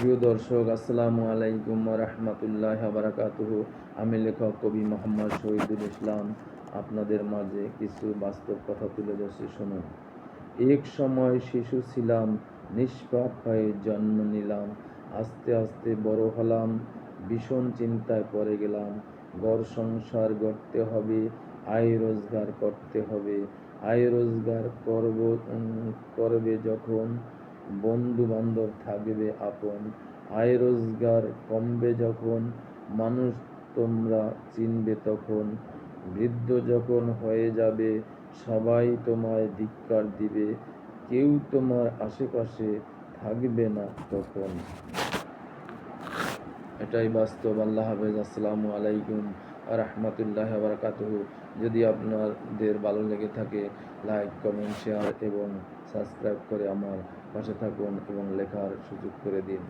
প্রিয় দর্শক, আসসালামু আলাইকুম ওয়া রাহমাতুল্লাহি ওয়া বারাকাতুহু। আমি লেখক কবি মোহাম্মদ শহীদুল ইসলাম আপনাদের মাঝে কিছু বাস্তব কথা তুলে ধরছি, শুনুন। এক সময় শিশু ছিলাম, নিষ্পাপ হয়ে জন্ম নিলাম, আস্তে আস্তে বড় হলাম, ভীষণ চিন্তায় পড়ে গেলাম। ঘর সংসার গড়তে হবে, আয় রোজগার করতে হবে। আয় রোজগার করবে যখন, বন্ধু বান্ধব থাকবে আপন। আয় রোজগার কমবে যখন, মানুষ তোমরা চিনবে তখন। বৃদ্ধ যখন হয়ে যাবে, সবাই তোমায় ধিক্কার দিবে, কেউ তোমার আশেপাশে থাকবে না তখন। এটাই বাস্তব। আল্লাহ হাফেজ। আসসালামু আলাইকুম ওয়া রাহমাতুল্লাহি ওয়া বারাকাতুহু। যদি আপনাদের ভালো লেগে থাকে, লাইক, কমেন্ট, শেয়ার এবং সাবস্ক্রাইব করে আমার পাশে থাকুন এবং লেখার সুযোগ করে দিন।